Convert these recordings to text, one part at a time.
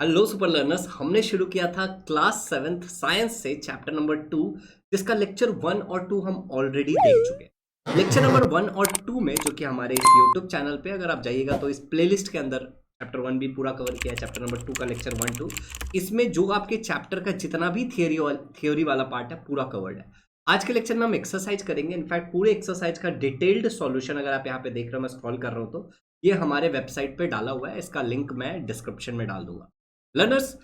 Hello super learners. हमने शुरू किया था क्लास सेवेंथ साइंस से चैप्टर नंबर 2, जिसका लेक्चर 1 और 2 हम ऑलरेडी देख चुके हैं। लेक्चर नंबर 1 और 2 में, जो कि हमारे इस यूट्यूब चैनल पे अगर आप जाइएगा तो इस प्लेलिस्ट के अंदर चैप्टर 1 भी पूरा कवर किया है, चैप्टर नंबर 2 का लेक्चर 1 2। इसमें जो आपके चैप्टर का जितना भी थियोरी वाला पार्ट है पूरा कवर्ड है। आज के लेक्चर में हम एक्सरसाइज करेंगे। इनफैक्ट पूरे एक्सरसाइज का डिटेल्ड सॉल्यूशन अगर आप यहाँ पे देख रहे हो, मैं स्क्रॉल कर रहा हूँ तो ये हमारे वेबसाइट पे डाला हुआ है। इसका लिंक मैं डिस्क्रिप्शन में डाल दूंगा। लर्नर्स,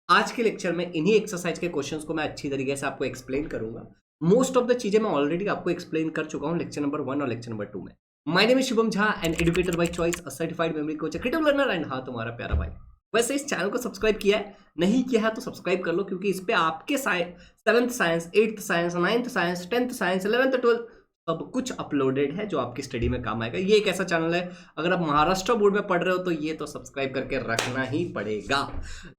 आज के लेक्चर में इन्हीं एक्सरसाइज के क्वेश्चंस को मैं अच्छी तरीके से आपको एक्सप्लेन करूंगा। मोस्ट ऑफ द चीजें मैं ऑलरेडी आपको एक्सप्लेन कर चुका हूं लेक्चर नंबर 1 और लेक्चर नंबर 2 में। My name is Shubham Jha, an educator by choice, a certified memory coach, a creative learner and हाँ तुम्हारा प्यारा भाई। वैसे इस चैनल को सब्सक्राइब किया है? नहीं किया है तो सब्सक्राइब कर लो, क्योंकि इस पे आपके seventh science, eighth science, ninth science, tenth science, 11th 12th सब कुछ अपलोडेड है जो आपकी स्टडी में काम आएगा। ये एक ऐसा चैनल है, अगर आप महाराष्ट्र बोर्ड में पढ़ रहे हो तो ये तो सब्सक्राइब करके रखना ही पड़ेगा।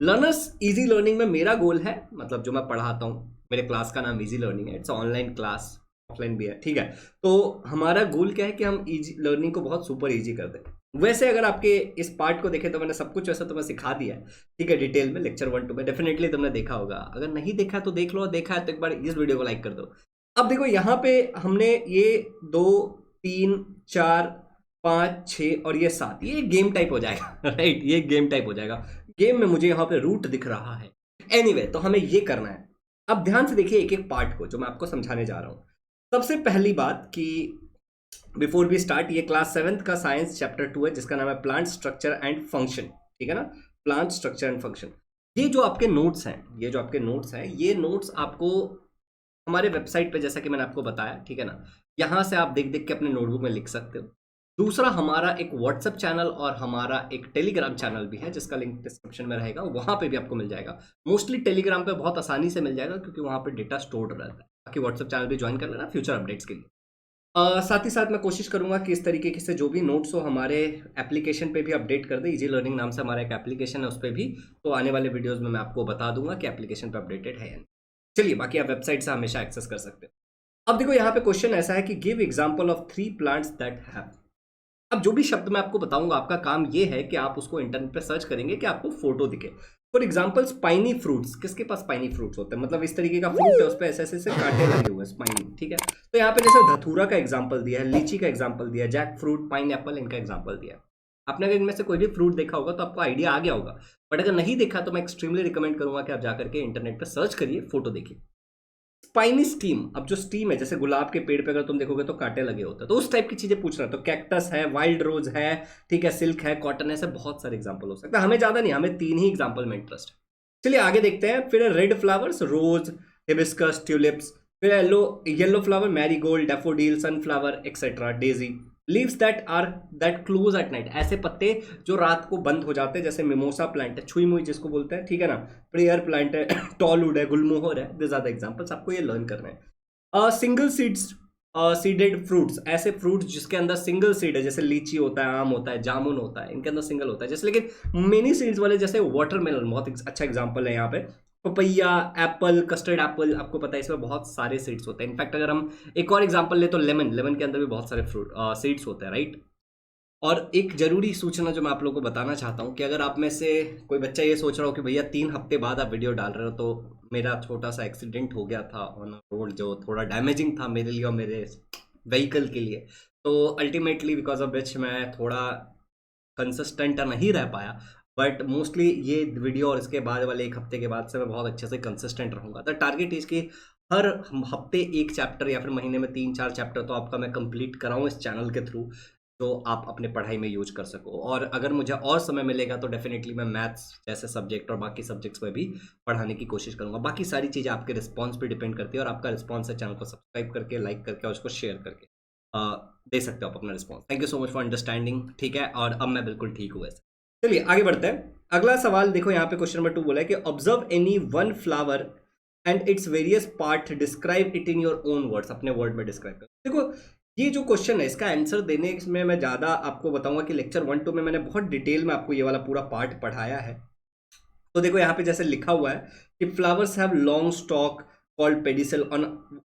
लर्नर्स, इजी लर्निंग में मेरा गोल है, मतलब जो मैं पढ़ाता हूँ, मेरे क्लास का नाम इजी लर्निंग है। इट्स ऑनलाइन क्लास, ऑफलाइन भी है, ठीक है। तो हमारा गोल क्या है कि हम इजी लर्निंग को बहुत सुपर इजी कर दें। वैसे अगर आपके इस पार्ट को देखें तो मैंने सब कुछ वैसा तो मैं सिखा दिया है, ठीक है, डिटेल में लेक्चर 1 2 में डेफिनेटली तुमने देखा होगा। अगर नहीं देखा तो देख लो, देखा है तो एक बार इस वीडियो को लाइक कर दो। अब देखो यहाँ पे हमने ये 2 3 4 5 6 और ये 7, ये गेम टाइप हो जाएगा राइट, ये गेम टाइप हो जाएगा। गेम में मुझे यहाँ पे रूट दिख रहा है। एनीवे, तो हमें ये करना है। अब ध्यान से देखिए एक एक पार्ट को जो मैं आपको समझाने जा रहा हूँ। सबसे पहली बात कि बिफोर वी स्टार्ट, ये क्लास सेवेंथ का साइंस चैप्टर 2 है जिसका नाम है प्लांट स्ट्रक्चर एंड फंक्शन, ठीक है ना। Plant structure and function. ये जो आपके नोट्स हैं, ये जो आपके नोट्स हैं, ये नोट्स आपको हमारे वेबसाइट पे, जैसा कि मैंने आपको बताया, ठीक है ना, यहाँ से आप देख देख के अपने नोटबुक में लिख सकते हो। दूसरा, हमारा एक व्हाट्सएप चैनल और हमारा एक टेलीग्राम चैनल भी है जिसका लिंक डिस्क्रिप्शन में रहेगा, वहाँ पे भी आपको मिल जाएगा। मोस्टली टेलीग्राम पे बहुत आसानी से मिल जाएगा क्योंकि वहाँ पे डेटा स्टोर्ड रहता है। बाकी व्हाट्सएप चैनल भी ज्वाइन कर लेना फ्यूचर अपडेट्स के लिए। साथ ही साथ मैं कोशिश करूंगा कि इस तरीके से जो भी नोट्स हो हमारे एप्लीकेशन पे भी अपडेट कर दे। इजी लर्निंग नाम से हमारा एक एप्लीकेशन है, उस पर भी तो आने वाले वीडियोस में मैं आपको बता दूंगा कि एप्लीकेशन पे अपडेटेड है या नहीं। चलिए, बाकी आप वेबसाइट से हमेशा एक्सेस कर सकते हो। अब देखो यहाँ पे क्वेश्चन ऐसा है कि give example of 3 plants that have. अब जो भी शब्द मैं आपको बताऊंगा, आपका काम ये है कि आप उसको इंटरनेट पे सर्च करेंगे कि आपको फोटो दिखे। For example, spiny fruits. किसके पास स्पाइनी फ्रूट्स होते हैं? मतलब इस तरीके का फ्रूट है, उस पर ऐसे ऐसे कांटे लगे हुए हैं, स्पाइनी, ठीक है। तो यहाँ पे जैसे धतूरा का एग्जाम्पल दिया है, लीची का एग्जाम्पल दिया है, जैक फ्रूट, पाइन एप्पल, इनका एग्जाम्पल दिया है। आपने अगर इनमें से कोई भी फ्रूट देखा होगा तो आपको आइडिया आ गया होगा, बट अगर नहीं देखा तो मैं एक्सट्रीमली रिकमेंड करूंगा कि आप जाकर के इंटरनेट पर सर्च करिए, फोटो देखिए। स्पाइनी स्टीम, अब जो स्टीम है, जैसे गुलाब के पेड़ पे अगर तुम देखोगे तो कांटे लगे होते हैं, तो उस टाइप की चीजें पूछ रहा है। तो कैक्टस है, वाइल्ड रोज है, ठीक है, सिल्क है, कॉटन है, ऐसे बहुत सारे एग्जांपल हो सकते हैं। हमें ज्यादा नहीं, हमें 3 ही एग्जांपल में इंटरेस्ट है। चलिए आगे देखते हैं। फिर रेड फ्लावर्स, रोज, हिबिस्कस, ट्यूलिप्स। फिर yellow yellow flower, marigold, daffodil, sunflower etcetera, Daisy. Leaves that close at night, ऐसे पत्ते जो रात को बंद हो जाते हैं, जैसे मिमोसा प्लांट है, छुई मुई जिसको बोलते हैं, ठीक है ना। प्रेयर प्लांट है, टॉलवुड है, गुलमोहर है। दिस आर द एग्जांपल्स, आपको ये लर्न करना है। सिंगल सीड्स, सीडेड फ्रूट्स, ऐसे फ्रूट्स जिसके अंदर सिंगल सीड है, जैसे लीची होता है, आम होता है, जामुन होता है, इनके अंदर सिंगल होता है। जैसे लेकिन मेनी सीड्स वाले, जैसे वाटरमेलन बहुत अच्छा एग्जांपल है यहाँ पे। पपैया, एप्पल, कस्टर्ड एप्पल, आपको पता है इसमें बहुत सारे सीड्स होते हैं। इनफैक्ट अगर हम एक और एग्जांपल ले तो लेमन, लेमन के अंदर भी बहुत सारे फ्रूट सीड्स होते हैं, राइट। और एक जरूरी सूचना जो मैं आप लोगों को बताना चाहता हूँ कि अगर आप में से कोई बच्चा ये सोच रहा हो कि भैया 3 हफ्ते बाद आप वीडियो डाल रहे हो, तो मेरा छोटा सा एक्सीडेंट हो गया था ऑन रोड, जो थोड़ा डैमेजिंग था मेरे लिए और मेरे व्हीकल के लिए। तो अल्टीमेटली बिकॉज ऑफ विच मैं थोड़ा कंसिस्टेंट नहीं रह पाया। बट मोस्टली ये वीडियो और इसके बाद वाले 1 हफ्ते के बाद से मैं बहुत अच्छे से कंसिस्टेंट रहूंगा। द टारगेट इज कि हर हफ्ते 1 चैप्टर या फिर महीने में 3 4 चैप्टर तो आपका मैं कंप्लीट कराऊं इस चैनल के थ्रू, जो आप अपने पढ़ाई में यूज कर सको। और अगर मुझे और समय मिलेगा तो डेफिनेटली मैं मैथ्स जैसे सब्जेक्ट और बाकी सब्जेक्ट्स में भी पढ़ाने की कोशिश करूंगा। बाकी सारी चीज़ें आपके रिस्पॉन्स पे डिपेंड करती है, और आपका रिस्पॉन्स है चैनल को सब्सक्राइब करके, लाइक करके और उसको शेयर करके दे सकते हो आप अपना response. Thank you so much for understanding, ठीक है। और अब मैं बिल्कुल ठीक हूँ वैसे। चलिए आगे बढ़ते हैं। अगला सवाल देखो, यहाँ पे क्वेश्चन नंबर 2 बोला है कि observe any one flower and its various part, describe it in your own words, अपने वर्ड में डिस्क्राइब कर। देखो ये जो क्वेश्चन है, इसका आंसर देने में मैं ज़्यादा आपको बताऊंगा कि लेक्चर 1 2 में मैंने बहुत डिटेल में आपको ये वाला पूरा पार्ट पढ़ाया है। तो देखो यहाँ पे जैसे लिखा हुआ है कि flowers have long stalk called pedicel on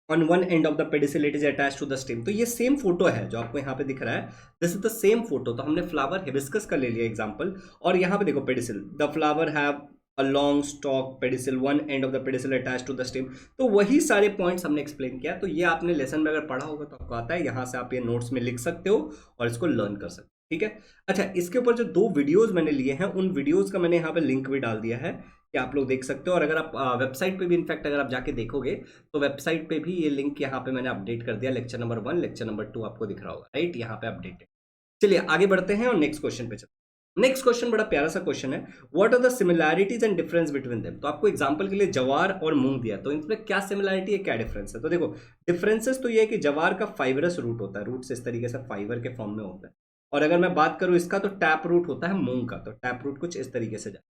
on one end of the pedicel it is attach to the stem. तो ये सेम फोटो है जो आपको यहाँ पे दिख रहा है, this is the same photo. तो हमने फ्लावर हिबिस्कस का ले लिया एग्जांपल, और यहाँ पे देखो pedicel, the flower have a long stalk pedicel, one end of the pedicel attach to the stem. तो वही सारे पॉइंट्स हमने एक्सप्लेन किया। तो ये आपने लेसन में अगर पढ़ा होगा तो आपको आता है, यहाँ से आप ये नोट्स में लिख सकते हो और इसको लर्न कर सकते हो, ठीक है। अच्छा, इसके ऊपर जो 2 वीडियोस मैंने लिए हैं उन वीडियोस का मैंने यहाँ पे लिंक भी डाल दिया है कि आप लोग देख सकते हो। और अगर आप वेबसाइट पे भी, इनफैक्ट अगर आप जाके देखोगे तो वेबसाइट पे भी ये लिंक यहाँ पे मैंने अपडेट कर दिया। लेक्चर नंबर 1, लेक्चर नंबर 2 आपको दिख रहा होगा, राइट, यहाँ पे अपडेट है। चलिए आगे बढ़ते हैं और नेक्स्ट क्वेश्चन पे चलते हैं। नेक्स्ट क्वेश्चन बड़ा प्यारा सा क्वेश्चन है, what are the similarities and difference between them. तो आपको एग्जांपल के लिए जवार और मूंग दिया, तो इनमें क्या सिमिलैरिटी है, क्या डिफरेंस है। तो देखो डिफरेंसेस तो ये है कि जवार का फाइबरस रूट होता है, रूट से इस तरीके से फाइबर के फॉर्म में होता है। और अगर मैं बात करूं इसका, तो टैप रूट होता है मूंग का, तो टैप रूट कुछ इस तरीके से जाए।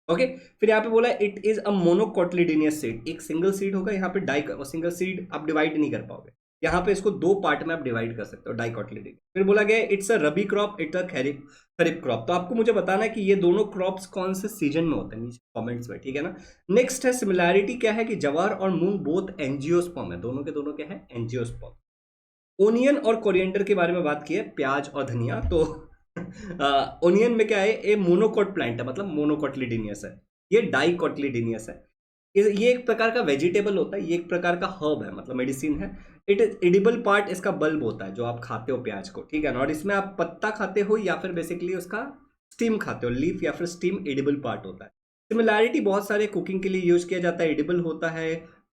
ओके, फिर यहाँ पे बोला इट इज अ मोनोकोटिलिडोनियस सीड, एक सिंगल सीड होगा। यहाँ पे सिंगल सीड आप डिवाइड नहीं कर पाओगे, यहाँ पे इसको 2 पार्ट में आप डिवाइड कर सकते हो, डाइकोटिलिडोनियस। फिर बोला गया it's a rabi crop, it's a kharif crop. तो आपको मुझे बताना है कि ये दोनों क्रॉप्स कौन से सीजन में होते हैं, नीचे कमेंट्स में, ठीक है ना। नेक्स्ट है सिमिलैरिटी क्या है कि जवार और मूंग बोथ एंजियोस्पर्म है, दोनों के दोनों क्या है, एंजियोस्पर्म। ओनियन और कोरिएंडर के बारे में बात की है, प्याज और धनिया। तो ओनियन में क्या है, ये मोनोकोट प्लांट है, मतलब मोनोकोटिलिडोनियस है। ये डाइकोटिलिडोनियस है। ये एक प्रकार का वेजिटेबल होता है, ये एक प्रकार का हर्ब है, मतलब मेडिसिन है। इट इज एडिबल पार्ट, इसका बल्ब होता है जो आप खाते हो प्याज को, ठीक है ना। और इसमें आप पत्ता खाते हो या फिर बेसिकली उसका स्टीम खाते हो, लीफ या फिर स्टीम एडिबल पार्ट होता है। सिमिलैरिटी बहुत सारे कुकिंग के लिए यूज किया जाता है, एडिबल होता है,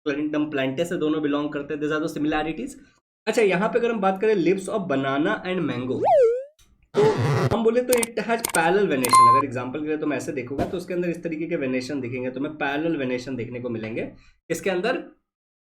एकदम प्लांटे से दोनों बिलोंग करते हैं, दिस आर द सिमिलैरिटीज। अच्छा, यहाँ पे अगर हम बात करें leaves of banana and mango, तो हम बोले तो इट हैज पैरेलल वेनेशन। अगर एग्जांपल के लिए तुम ऐसे देखोगे तो उसके अंदर इस तरीके के वेनेशन दिखेंगे, तुम्हें पैरेलल वेनेशन देखने को मिलेंगे इसके अंदर,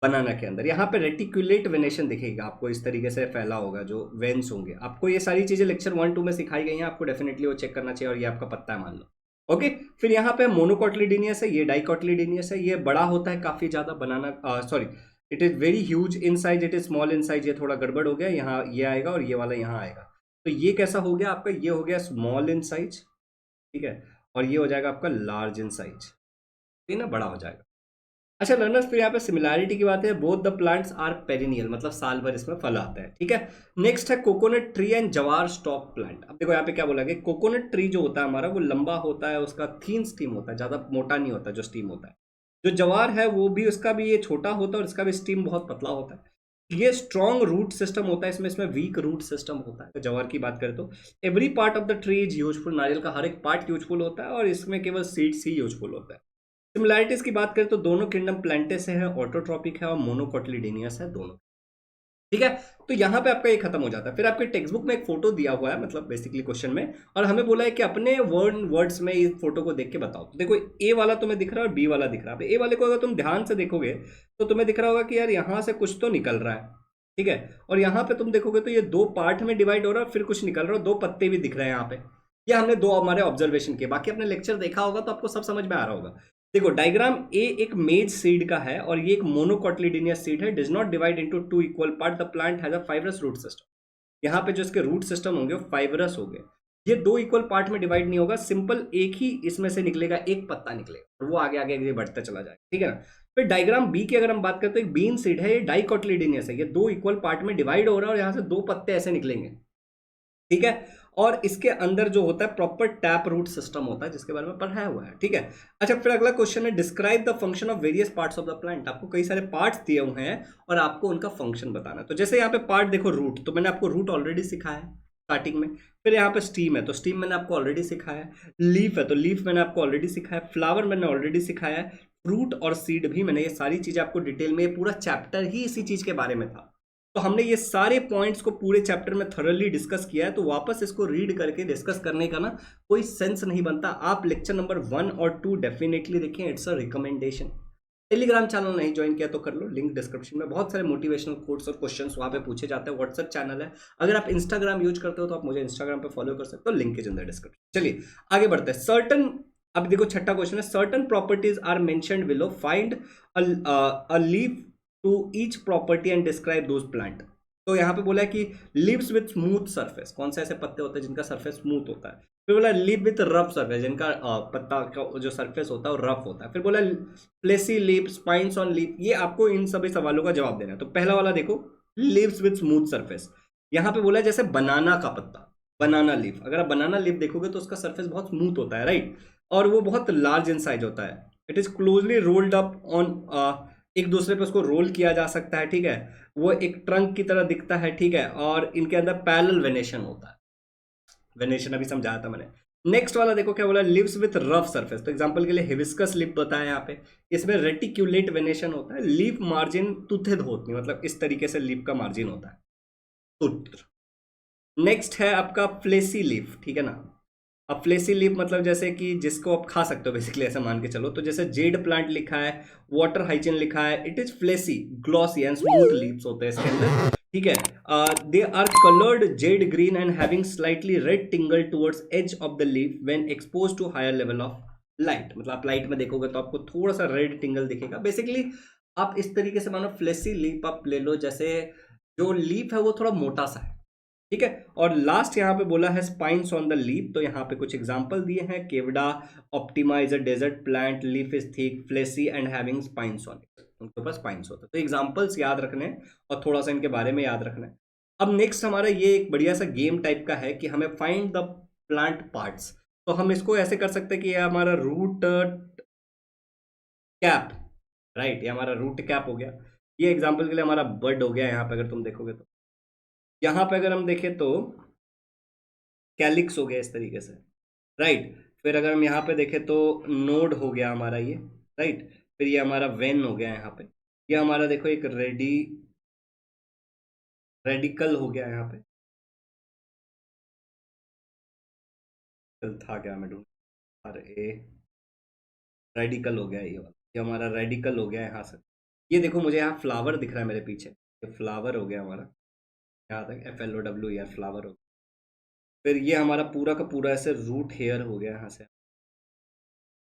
बनाना के अंदर। यहाँ पे रेटिकुलेट वेनेशन दिखेगा आपको, इस तरीके से फैला होगा जो वेन्स होंगे। आपको ये सारी चीजें लेक्चर 1-2 में सिखाई गई हैं, आपको डेफिनेटली वो चेक करना चाहिए, और ये आपका पत्ता है मान लो। ओके, फिर यहाँ पे मोनोकोटिलिडोनियस है, ये डाइकोटिलिडोनियस है। ये बड़ा होता है काफी ज्यादा, banana sorry it is very huge in size, it is small in size. ये थोड़ा गड़बड़ हो गया, यहाँ ये आएगा और ये वाला यहाँ आएगा। तो ये कैसा हो गया आपका, ये हो गया स्मॉल इन साइज, ठीक है, और ये हो जाएगा आपका लार्ज इन साइज, ठीक है ना, बड़ा हो जाएगा। अच्छा लर्नर्स, फिर यहाँ पे सिमिलैरिटी की बात है, both the plants are perennial, मतलब साल भर इसमें फल आते हैं, ठीक है। नेक्स्ट है कोकोनट ट्री एंड जवार स्टॉक प्लांट। अब देखो यहाँ पे क्या बोला गया, कोकोनट ट्री जो होता है हमारा वो लंबा होता है, उसका थीन स्टीम होता है, ज्यादा मोटा नहीं होता जो स्टीम होता है। जो जवार है वो भी, उसका भी ये छोटा होता है और इसका भी स्टीम बहुत पतला होता है। ये स्ट्रॉन्ग रूट सिस्टम होता है, इसमें वीक रूट सिस्टम होता है। तो जवार की बात करें तो every part of the tree is useful, नारियल का हर एक पार्ट यूजफुल होता है, और इसमें केवल सीड्स ही यूजफुल होता है। सिमिलैरिटीज की बात करें तो दोनों किंगडम प्लांटेस है, ऑटोट्रॉपिक है और मोनोकोटिलिडोनियस है दोनों, ठीक है। तो यहाँ पे आपका ये खत्म हो जाता है। फिर आपके टेक्स्ट बुक में एक फोटो दिया हुआ है, मतलब बेसिकली क्वेश्चन में, और हमें बोला है कि अपने वर्ड्स में इस फोटो को देख के बताओ। तो देखो ए वाला तुम्हें दिख रहा है और बी वाला दिख रहा है। ए वाले को अगर तुम ध्यान से देखोगे तो तुम्हें दिख रहा होगा कि यार यहाँ से कुछ तो निकल रहा है, ठीक है। और यहाँ पे तुम देखोगे तो ये 2 पार्ट में डिवाइड हो रहा है, फिर कुछ निकल रहा है, 2 पत्ते भी दिख रहे हैं यहाँ पे। ये हमने 2 हमारे ऑब्जर्वेशन किए, बाकी अपने लेक्चर देखा होगा तो आपको सब समझ में आ रहा होगा। देखो डायग्राम ए एक मेज सीड का है और ये एक मोनोकोटिलिडोनियस सीड है, does not divide into 2 equal part, the plant has a fibrous root system. यहाँ पे जो इसके रूट सिस्टम होंगे वो फाइबरस होंगे, ये 2 इक्वल पार्ट में डिवाइड नहीं होगा, सिंपल एक ही इसमें से निकलेगा, एक पत्ता निकलेगा और वो आगे आगे आगे बढ़ता चला जाएगा, ठीक है ना। फिर डायग्राम बी की अगर हम बात करते तो एक बीन सीड है, ये डाइकोटिलिडोनियस है, ये 2 इक्वल पार्ट में डिवाइड हो रहा है और यहाँ से 2 पत्ते ऐसे निकलेंगे, ठीक है। और इसके अंदर जो होता है प्रॉपर टैप रूट सिस्टम होता है, जिसके बारे में पढ़ाया हुआ है, ठीक है। अच्छा, फिर अगला क्वेश्चन है describe the function of various parts of the plant. आपको कई सारे पार्ट्स दिए हुए हैं और आपको उनका फंक्शन बताना है। तो जैसे यहाँ पे पार्ट देखो, रूट, तो मैंने आपको रूट ऑलरेडी सिखाया है स्टार्टिंग में। फिर यहाँ पे स्टीम है, तो स्टीम मैंने आपको ऑलरेडी सिखाया है। लीफ है, तो लीफ मैंने आपको ऑलरेडी सिखाया है। फ्लावर मैंने ऑलरेडी सिखाया है। फ्रूट और सीड भी मैंने, ये सारी चीजें आपको डिटेल में, पूरा चैप्टर ही इसी चीज के बारे में था। तो हमने ये सारे पॉइंट्स को पूरे चैप्टर में थॉरली डिस्कस किया है, तो वापस इसको रीड करके डिस्कस करने का ना कोई सेंस नहीं बनता। आप लेक्चर नंबर 1 और 2 डेफिनेटली देखें, it's a recommendation. Telegram channel नहीं ज्वाइन किया तो कर लो, लिंक डिस्क्रिप्शन में, बहुत सारे मोटिवेशनल कोट्स और क्वेश्चंस वहाँ पे पूछे जाते हैं। व्हाट्सएप चैनल है, अगर आप इंस्टाग्राम यूज करते हो तो आप मुझे इंस्टाग्राम पे फॉलो कर सकते हो, link is in the description. चलिए आगे बढ़ते हैं। सर्टन, अब देखो छठा क्वेश्चन है, certain properties are mentioned below, find a leaf to each property and describe those plant. तो यहाँ पे बोला है कि लीव्स विथ स्मूथ सरफेस, कौन से ऐसे पत्ते होते हैं जिनका सरफेस स्मूथ होता है। फिर बोला लीफ विथ रफ सर्फेस, जिनका पत्ता का जो सरफेस होता है वो रफ होता है। फिर बोला fleshy leaf, spines on leaf. ये आपको इन सभी सवालों का जवाब देना है। तो पहला वाला देखो, लीव्स विथ स्मूथ सरफेस। यहाँ पे बोला है जैसे बनाना का पत्ता, बनाना लीफ। अगर आप बनाना लीफ देखोगे तो उसका सरफेस बहुत स्मूथ होता है, राइट, और वो बहुत लार्ज इन साइज होता है। It is closely rolled up on, एक दूसरे पे उसको रोल किया जा सकता है, ठीक है। वो एक ट्रंक की तरह दिखता है, ठीक है, और इनके अंदर पैरेलल वेनेशन होता है। वेनेशन अभी समझाया था मैंने। नेक्स्ट वाला देखो क्या बोला, लिव्स विथ रफ सरफेस। तो एग्जांपल के लिए हिबिस्कस लीफ बताया यहाँ पे, इसमें रेटिक्यूलेट वेनेशन होता है, लीफ मार्जिन टूथेड होती है, मतलब इस तरीके से लीफ का मार्जिन होता है, टूथ। नेक्स्ट है आपका फ्लेसी लीफ, ठीक है ना। अब फ्लेसी लीफ मतलब जैसे कि जिसको आप खा सकते हो बेसिकली, ऐसा मान के चलो। तो जैसे जेड प्लांट लिखा है, वाटर हाइचिन लिखा है, it is fleshy, glossy and smooth leaves होते हैं इसके अंदर, ठीक है। They are coloured jade green and having slightly red tingle towards edge of the leaf when expose to higher level of light. मतलब आप लाइट में देखोगे तो आपको थोड़ा सा रेड टिंगल दिखेगा। बेसिकली आप इस तरीके से मानो फ्लेसी लीफ आप ले लो, जैसे जो लीफ है वो थोड़ा मोटा सा है, ठीक है। और लास्ट यहाँ पे बोला है स्पाइन्स ऑन द लीफ। तो यहाँ पे कुछ एग्जांपल दिए हैं, Kevda optima is a desert plant, leaf is thick, fleshy and having spines on it. उनके पास स्पाइन्स होते हैं। तो एग्जांपल्स याद रखने और थोड़ा सा इनके बारे में याद रखना है। अब नेक्स्ट हमारा ये एक बढ़िया सा गेम टाइप का है कि हमें फाइंड द प्लांट पार्ट्स। तो हम इसको ऐसे कर सकते हैं कि ये हमारा रूट कैप, राइट, ये हमारा रूट कैप हो गया। ये एग्जाम्पल के लिए हमारा बर्ड हो गया। यहाँ पे अगर तुम देखोगे तो यहाँ पे अगर हम देखें तो कैलिक्स हो गया इस तरीके से, राइट। फिर अगर हम यहाँ पे देखें तो नोड हो गया हमारा ये, राइट। फिर ये हमारा वेन हो गया यहाँ पे। ये हमारा देखो एक रेडिकल हो गया यहाँ पे, था क्या मैं ढूंढ, अरे रेडिकल हो गया ये वाला, ये हमारा रेडिकल हो गया यहाँ से। ये देखो मुझे यहाँ फ्लावर दिख रहा है मेरे पीछे, ये फ्लावर हो गया हमारा, यहाँ तक FLOW यार, फ्लावर हो गया। फिर ये हमारा पूरा का पूरा ऐसे रूट हेयर हो गया यहाँ से,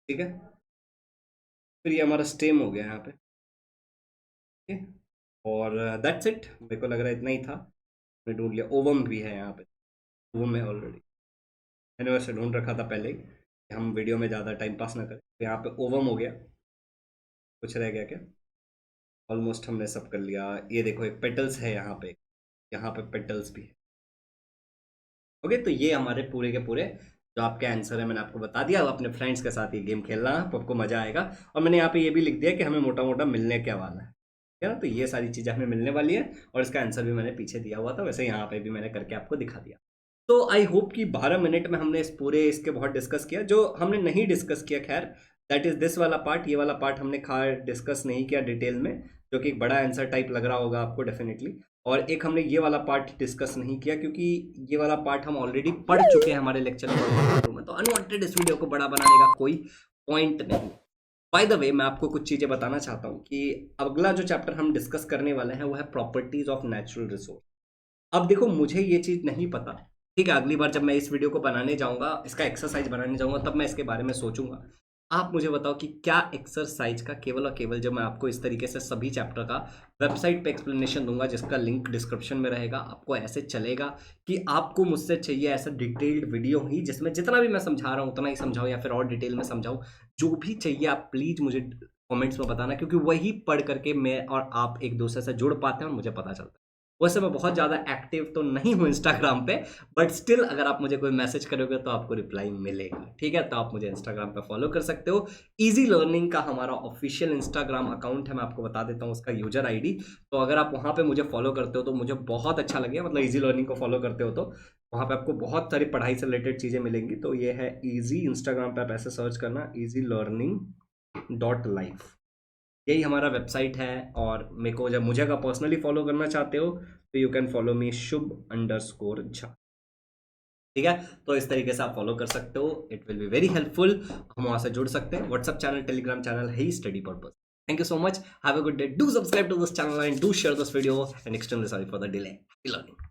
ठीक है। फिर ये हमारा स्टेम हो गया यहाँ पे, ठीक है। और दैट्स इट, मेरे को लग रहा है इतना ही था। मैं ढूंढ लिया, ओवम भी है यहाँ पे, ओवम है ऑलरेडी, मैंने वैसे ढूंढ रखा था पहले ही कि हम वीडियो में ज़्यादा टाइम पास ना करें। तो यहाँ पे ओवम हो गया। कुछ रह गया क्या? ऑलमोस्ट हमने सब कर लिया। ये देखो एक पेटल्स है यहाँ पे पेटल्स भी है। ओके, तो ये हमारे पूरे के पूरे जो आपके आंसर है मैंने आपको बता दिया। अब अपने फ्रेंड्स के साथ ये गेम खेलना, आपको मजा आएगा। और मैंने यहाँ पे ये भी लिख दिया कि हमें मोटा मोटा मिलने क्या वाला है ना। तो ये सारी चीज़ें हमें मिलने वाली है और इसका आंसर भी मैंने पीछे दिया हुआ था, वैसे यहाँ पे भी मैंने करके आपको दिखा दिया। तो आई होप कि 12 मिनट में हमने इस पूरे इसके बहुत डिस्कस किया। जो हमने नहीं डिस्कस किया खैर, दैट इज दिस वाला पार्ट। ये वाला पार्ट हमने डिस्कस नहीं किया डिटेल में, जो कि एक बड़ा आंसर टाइप लग रहा होगा आपको डेफिनेटली। और एक हमने ये वाला पार्ट डिस्कस नहीं किया क्योंकि ये वाला पार्ट हम ऑलरेडी पढ़ चुके हैं हमारे लेक्चर में। तो अनवांटेड इस वीडियो को बड़ा बनाने का कोई पॉइंट नहीं। बाय द वे, मैं आपको कुछ चीज़ें बताना चाहता हूँ कि अगला जो चैप्टर हम डिस्कस करने वाले हैं वो है प्रॉपर्टीज ऑफ नेचुरल रिसोर्स। अब देखो मुझे ये चीज़ नहीं पता, ठीक है। अगली बार जब मैं इस वीडियो को बनाने जाऊँगा, इसका एक्सरसाइज बनाने जाऊँगा, तब मैं इसके बारे में सोचूंगा। आप मुझे बताओ कि क्या एक्सरसाइज का केवल और केवल जब मैं आपको इस तरीके से सभी चैप्टर का वेबसाइट पे एक्सप्लेनेशन दूंगा, जिसका लिंक डिस्क्रिप्शन में रहेगा, आपको ऐसे चलेगा कि आपको मुझसे चाहिए ऐसा डिटेल्ड वीडियो ही जिसमें जितना भी मैं समझा रहा हूँ उतना ही समझाऊँ या फिर और डिटेल में समझाऊँ। जो भी चाहिए आप प्लीज़ मुझे कॉमेंट्स में बताना, क्योंकि वही पढ़ करके मैं और आप एक दूसरे से जुड़ पाते हैं और मुझे पता चलता है। वैसे मैं बहुत ज़्यादा एक्टिव तो नहीं हूँ इंस्टाग्राम पे, बट स्टिल अगर आप मुझे कोई मैसेज करोगे तो आपको रिप्लाई मिलेगा, ठीक है। तो आप मुझे इंस्टाग्राम पे फॉलो कर सकते हो। इजी लर्निंग का हमारा ऑफिशियल इंस्टाग्राम अकाउंट है, मैं आपको बता देता हूँ उसका यूजर ID। तो अगर आप वहाँ पे मुझे फॉलो करते हो तो मुझे बहुत अच्छा लगेगा, मतलब इजी लर्निंग को फॉलो करते हो तो वहाँ पे आपको बहुत सारी पढ़ाई से रिलेटेड चीज़ें मिलेंगी। तो ये है ईजी, इंस्टाग्राम पे आप ऐसे सर्च करना easyllearning.life, यही हमारा वेबसाइट है। और मेरे को जब मुझे अगर पर्सनली फॉलो करना चाहते हो तो यू कैन फॉलो मी शुभ_झा, ठीक है। तो इस तरीके से आप फॉलो कर सकते हो, it will be very helpful. हम वहां से जुड़ सकते हैं। व्हाट्सएप चैनल, टेलीग्राम चैनल है ही study purpose. Thank you so much, have a good day, do subscribe to this channel and do share this video and extend sorry for the delay. Learning.